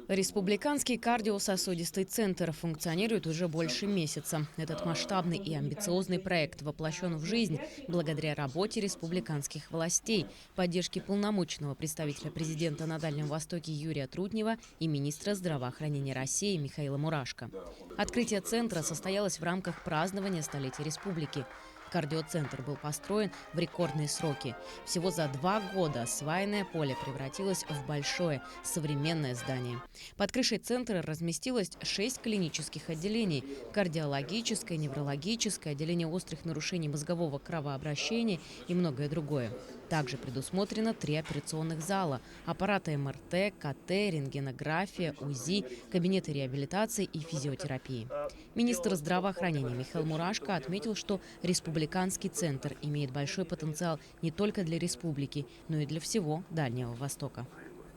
Республиканский кардиососудистый центр функционирует уже больше месяца. Этот масштабный и амбициозный проект воплощен в жизнь благодаря работе республиканских властей, поддержке полномочного представителя президента на Дальнем Востоке Юрия Трутнева и министра здравоохранения России Михаила Мурашко. Открытие центра состоялось в рамках празднования столетия республики. Кардиоцентр был построен в рекордные сроки. Всего за 2 года осваянное поле превратилось в большое современное здание. Под крышей центра разместилось 6 клинических отделений: кардиологическое, неврологическое, отделение острых нарушений мозгового кровообращения и многое другое. Также предусмотрено 3 операционных зала, аппараты МРТ, КТ, рентгенография, УЗИ, кабинеты реабилитации и физиотерапии. Министр здравоохранения Михаил Мурашко отметил, что республиканский центр имеет большой потенциал не только для республики, но и для всего Дальнего Востока.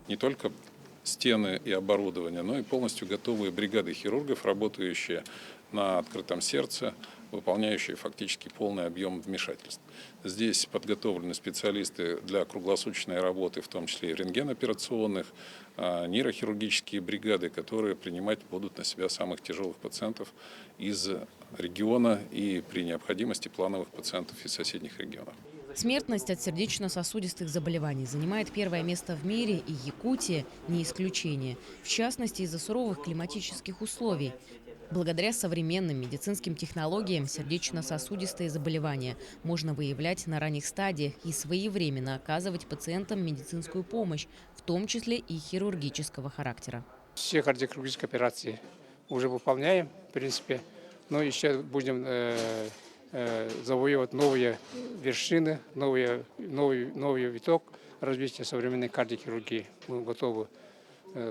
Не только стены и оборудование, но и полностью готовые бригады хирургов, работающие на открытом сердце, выполняющие фактически полный объем вмешательств. Здесь подготовлены специалисты для круглосуточной работы, в том числе и рентгеноперационных, нейрохирургические бригады, которые принимать будут на себя самых тяжелых пациентов из региона и при необходимости плановых пациентов из соседних регионов. Смертность от сердечно-сосудистых заболеваний занимает первое место в мире, и Якутия не исключение. В частности, из-за суровых климатических условий. Благодаря современным медицинским технологиям сердечно-сосудистые заболевания можно выявлять на ранних стадиях и своевременно оказывать пациентам медицинскую помощь, в том числе и хирургического характера. Все кардиохирургические операции уже выполняем, в принципе, но еще будем завоевывать новые вершины, новый виток развития современной кардиохирургии. Мы готовы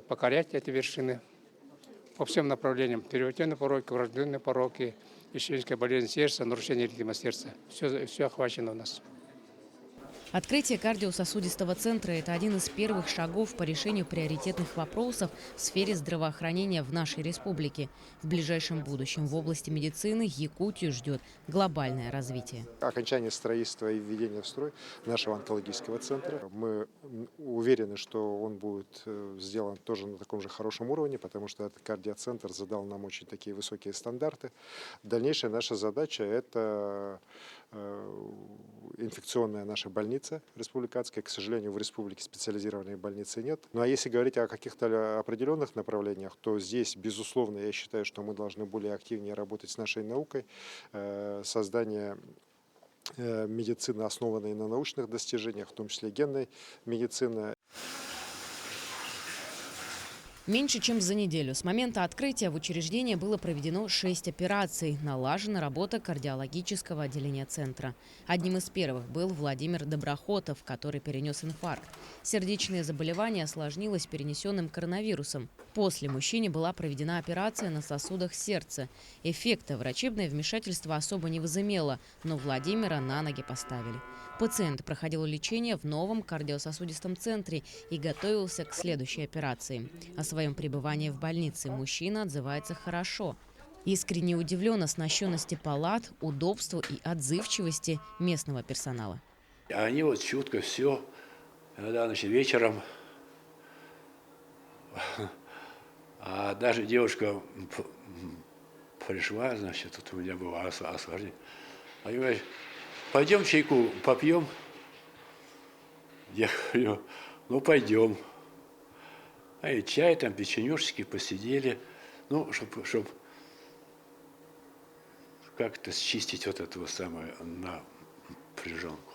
покорять эти вершины по всем направлениям: перевертенные пороки, врожденные пороки, ишемическая болезнь сердца, нарушение ритма сердца. Все охвачено у нас. Открытие кардиососудистого центра – это один из первых шагов по решению приоритетных вопросов в сфере здравоохранения в нашей республике. В ближайшем будущем в области медицины Якутию ждет глобальное развитие. Окончание строительства и введение в строй нашего онкологического центра. Мы уверены, что он будет сделан тоже на таком же хорошем уровне, потому что этот кардиоцентр задал нам очень такие высокие стандарты. Дальнейшая наша задача – это инфекционная наша больница республиканская. К сожалению, в республике специализированной больницы нет. Ну а если говорить о каких-то определенных направлениях, то здесь, безусловно, я считаю, что мы должны более активнее работать с нашей наукой. Создание медицины, основанной на научных достижениях, в том числе генной медицины. Меньше чем за неделю с момента открытия в учреждении было проведено 6 операций. Налажена работа кардиологического отделения центра. Одним из первых был Владимир Доброхотов, который перенес инфаркт. Сердечное заболевание осложнилось перенесенным коронавирусом. После мужчине была проведена операция на сосудах сердца. Эффекта врачебное вмешательство особо не возымело, но Владимира на ноги поставили. Пациент проходил лечение в новом кардиососудистом центре и готовился к следующей операции. О своем пребывании в больнице мужчина отзывается хорошо. Искренне удивлен оснащенности палат, удобству и отзывчивости местного персонала. Они вот чутко все, когда, значит, вечером, а даже девушка пришла, значит, тут у меня было осложнение. Они говорят: пойдем чайку попьем. Я говорю: ну пойдем. А и чай, там печенюшечки, посидели, ну, чтобы как-то счистить вот эту самую напряженку.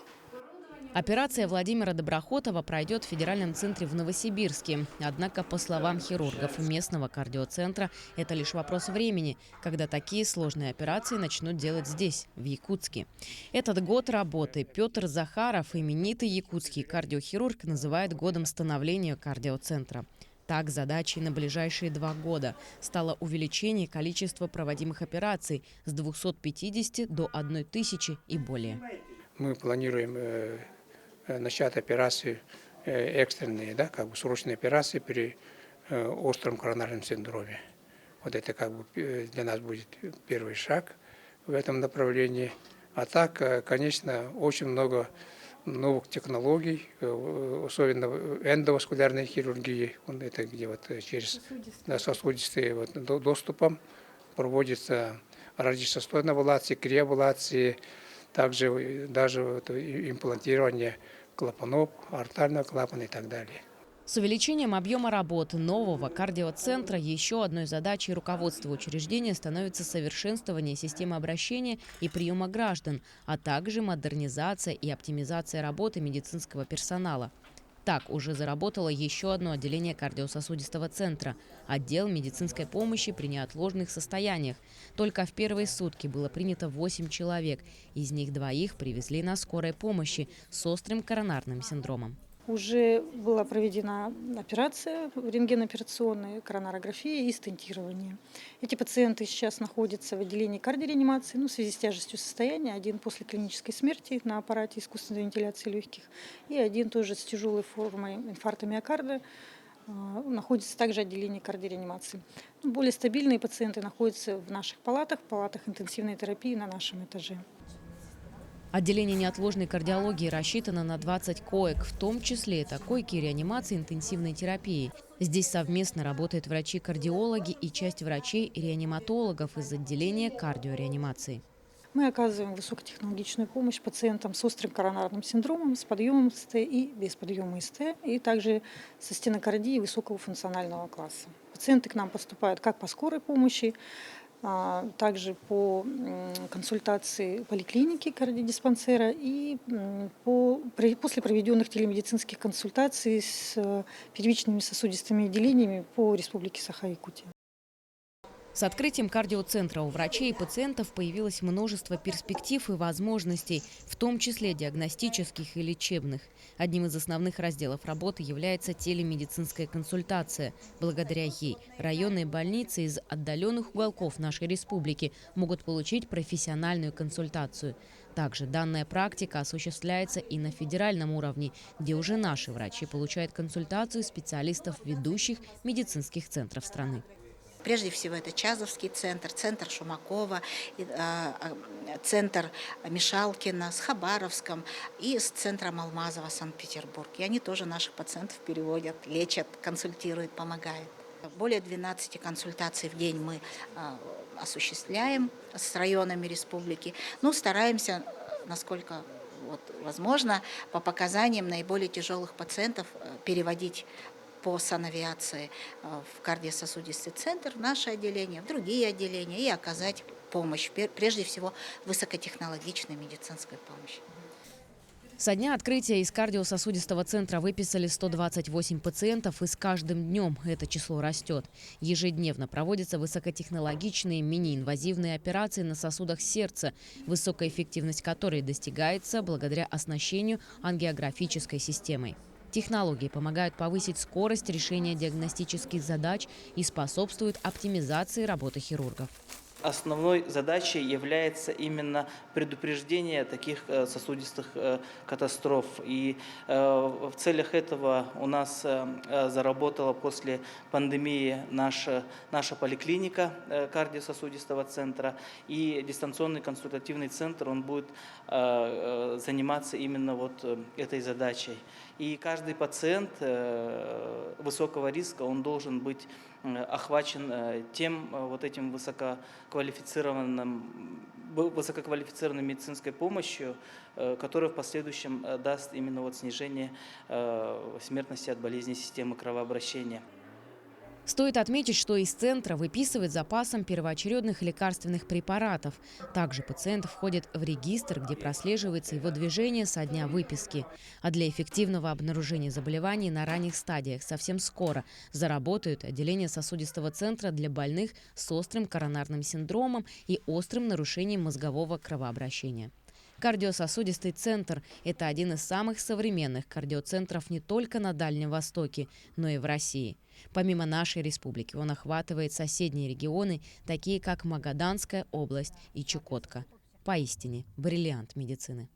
Операция Владимира Доброхотова пройдет в федеральном центре в Новосибирске. Однако, по словам хирургов местного кардиоцентра, это лишь вопрос времени, когда такие сложные операции начнут делать здесь, в Якутске. Этот год работы Петр Захаров, именитый якутский кардиохирург, называет годом становления кардиоцентра. Так, задачей на ближайшие 2 года стало увеличение количества проводимых операций с 250 до 1000 и более. Мы планируем начать операции экстренные, да, как бы срочные операции при остром коронарном синдроме. Вот это как бы для нас будет первый шаг в этом направлении. А так, конечно, очень много новых технологий, особенно в эндоваскулярной хирургии, это где вот через сосудистые доступом проводится радиочастотная абляция, криабляции, также даже имплантирование клапанов, артального клапана и так далее. С увеличением объема работы нового кардиоцентра еще одной задачей руководства учреждения становится совершенствование системы обращения и приема граждан, а также модернизация и оптимизация работы медицинского персонала. Так уже заработало еще одно отделение кардиососудистого центра – отдел медицинской помощи при неотложных состояниях. Только в первые сутки было принято 8 человек, из них 2 привезли на скорой помощи с острым коронарным синдромом. Уже была проведена операция рентгеноперационная, коронарография и стентирование. Эти пациенты сейчас находятся в отделении кардиореанимации, в связи с тяжестью состояния. Один после клинической смерти на аппарате искусственной вентиляции легких и один тоже с тяжелой формой инфаркта миокарда находится также в отделении кардиореанимации. Более стабильные пациенты находятся в наших палатах интенсивной терапии на нашем этаже. Отделение неотложной кардиологии рассчитано на 20 коек, в том числе это койки реанимации интенсивной терапии. Здесь совместно работают врачи-кардиологи и часть врачей-реаниматологов из отделения кардиореанимации. Мы оказываем высокотехнологичную помощь пациентам с острым коронарным синдромом, с подъемом СТ и без подъема СТ, и также со стенокардией высокого функционального класса. Пациенты к нам поступают как по скорой помощи, также по консультации поликлиники кардиодиспансера и после проведенных телемедицинских консультаций с первичными сосудистыми отделениями по Республике Саха-Якутия. С открытием кардиоцентра у врачей и пациентов появилось множество перспектив и возможностей, в том числе диагностических и лечебных. Одним из основных разделов работы является телемедицинская консультация. Благодаря ей районные больницы из отдаленных уголков нашей республики могут получить профессиональную консультацию. Также данная практика осуществляется и на федеральном уровне, где уже наши врачи получают консультацию специалистов ведущих медицинских центров страны. Прежде всего, это Чазовский центр, центр Шумакова, центр Мишалкина с Хабаровском и с центром Алмазова Санкт-Петербург. И они тоже наших пациентов переводят, лечат, консультируют, помогают. Более 12 консультаций в день мы осуществляем с районами республики. Стараемся, насколько возможно, по показаниям наиболее тяжелых пациентов переводить по санавиации в кардиососудистый центр, в наше отделение, в другие отделения и оказать помощь, прежде всего высокотехнологичной медицинской помощи. Со дня открытия из кардиососудистого центра выписали 128 пациентов, и с каждым днем это число растет. Ежедневно проводятся высокотехнологичные мини-инвазивные операции на сосудах сердца, высокая эффективность которой достигается благодаря оснащению ангиографической системой. Технологии помогают повысить скорость решения диагностических задач и способствуют оптимизации работы хирургов. Основной задачей является именно предупреждение таких сосудистых катастроф. И в целях этого у нас заработала после пандемии наша поликлиника кардиососудистого центра. И дистанционный консультативный центр, он будет заниматься именно этой задачей. И каждый пациент высокого риска, он должен быть охвачен этим высококвалифицированной медицинской помощью, которая в последующем даст именно снижение смертности от болезней системы кровообращения. Стоит отметить, что из центра выписывают запасом первоочередных лекарственных препаратов. Также пациент входит в регистр, где прослеживается его движение со дня выписки. А для эффективного обнаружения заболеваний на ранних стадиях совсем скоро заработают отделения сосудистого центра для больных с острым коронарным синдромом и острым нарушением мозгового кровообращения. Кардиососудистый центр – это один из самых современных кардиоцентров не только на Дальнем Востоке, но и в России. Помимо нашей республики, он охватывает соседние регионы, такие как Магаданская область и Чукотка. Поистине бриллиант медицины.